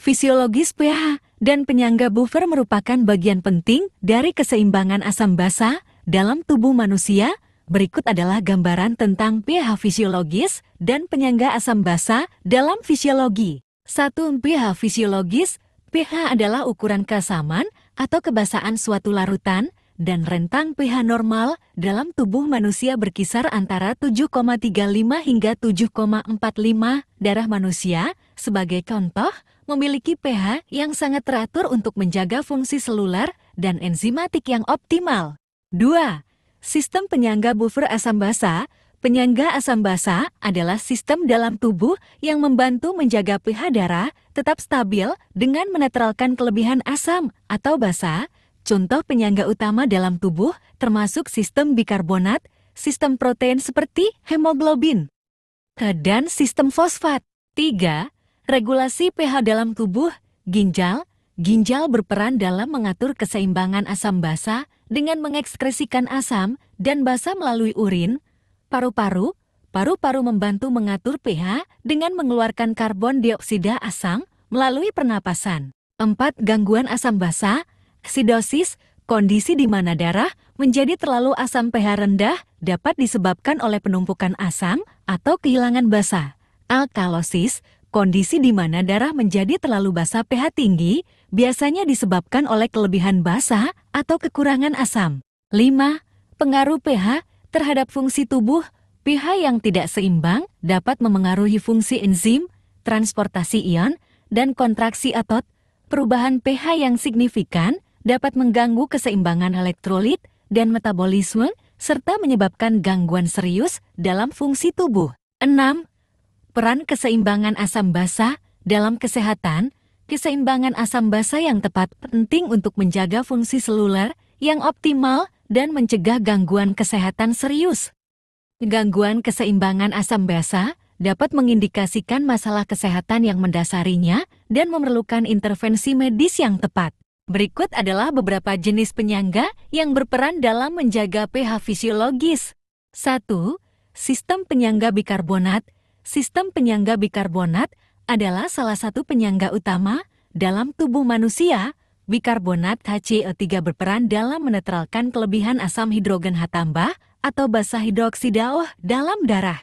Fisiologis pH dan penyangga buffer merupakan bagian penting dari keseimbangan asam basa dalam tubuh manusia. Berikut adalah gambaran tentang pH fisiologis dan penyangga asam basa dalam fisiologi. 1. pH fisiologis. pH adalah ukuran keasaman atau kebasaan suatu larutan, dan rentang pH normal dalam tubuh manusia berkisar antara 7,35 hingga 7,45. Darah manusia, sebagai contoh, memiliki pH yang sangat teratur untuk menjaga fungsi seluler dan enzimatik yang optimal. 2. Sistem penyangga buffer asam basa. Penyangga asam basa adalah sistem dalam tubuh yang membantu menjaga pH darah tetap stabil dengan menetralkan kelebihan asam atau basa. Contoh penyangga utama dalam tubuh termasuk sistem bikarbonat, sistem protein seperti hemoglobin, dan sistem fosfat. 3. Regulasi pH dalam tubuh. Ginjal. Ginjal berperan dalam mengatur keseimbangan asam basa dengan mengekskresikan asam dan basa melalui urin. Paru-paru. Paru-paru membantu mengatur pH dengan mengeluarkan karbon dioksida asam melalui pernapasan. 4. Gangguan asam basa. Acidosis, kondisi di mana darah menjadi terlalu asam pH rendah dapat disebabkan oleh penumpukan asam atau kehilangan basa. Alkalosis, kondisi di mana darah menjadi terlalu basa pH tinggi, biasanya disebabkan oleh kelebihan basa atau kekurangan asam. 5. Pengaruh pH terhadap fungsi tubuh. pH yang tidak seimbang dapat memengaruhi fungsi enzim, transportasi ion, dan kontraksi otot. Perubahan pH yang signifikan dapat mengganggu keseimbangan elektrolit dan metabolisme, serta menyebabkan gangguan serius dalam fungsi tubuh. 6. Peran keseimbangan asam basa dalam kesehatan. Keseimbangan asam basa yang tepat penting untuk menjaga fungsi seluler yang optimal dan mencegah gangguan kesehatan serius. Gangguan keseimbangan asam basa dapat mengindikasikan masalah kesehatan yang mendasarinya dan memerlukan intervensi medis yang tepat. Berikut adalah beberapa jenis penyangga yang berperan dalam menjaga pH fisiologis. 1. Sistem penyangga bikarbonat. Sistem penyangga bikarbonat adalah salah satu penyangga utama dalam tubuh manusia. Bikarbonat HCl3 berperan dalam menetralkan kelebihan asam hidrogen H tambah atau basa hidroksida OH dalam darah.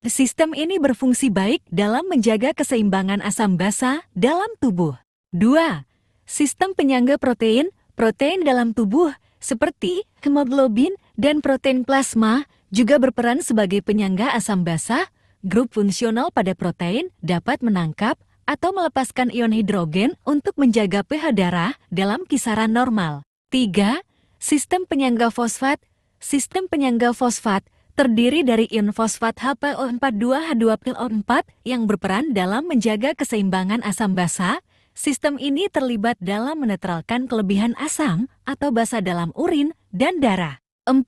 Sistem ini berfungsi baik dalam menjaga keseimbangan asam basa dalam tubuh. 2. Sistem penyangga protein. Protein dalam tubuh seperti hemoglobin dan protein plasma juga berperan sebagai penyangga asam basa. Grup fungsional pada protein dapat menangkap atau melepaskan ion hidrogen untuk menjaga pH darah dalam kisaran normal. 3. Sistem penyangga fosfat. Sistem penyangga fosfat terdiri dari ion fosfat HPO42H2PO4 yang berperan dalam menjaga keseimbangan asam basa. Sistem ini terlibat dalam menetralkan kelebihan asam atau basa dalam urin dan darah. 4.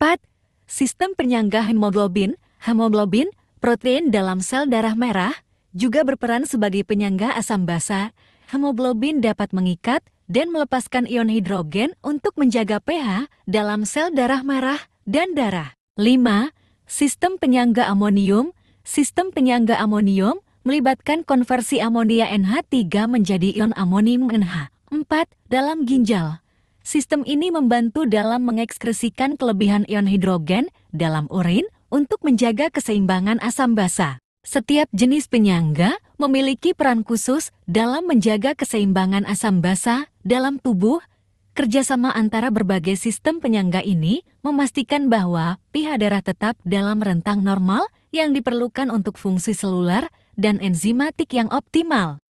Sistem penyangga hemoglobin. Hemoglobin, protein dalam sel darah merah, juga berperan sebagai penyangga asam basa. Hemoglobin dapat mengikat dan melepaskan ion hidrogen untuk menjaga pH dalam sel darah merah dan darah. 5. Sistem penyangga amonium. Sistem penyangga amonium melibatkan konversi amonia NH3 menjadi ion amonium NH. 4. Dalam ginjal. Sistem ini membantu dalam mengekskresikan kelebihan ion hidrogen dalam urin untuk menjaga keseimbangan asam basa. Setiap jenis penyangga memiliki peran khusus dalam menjaga keseimbangan asam basa dalam tubuh. Kerjasama antara berbagai sistem penyangga ini memastikan bahwa pH darah tetap dalam rentang normal yang diperlukan untuk fungsi seluler dan enzimatik yang optimal.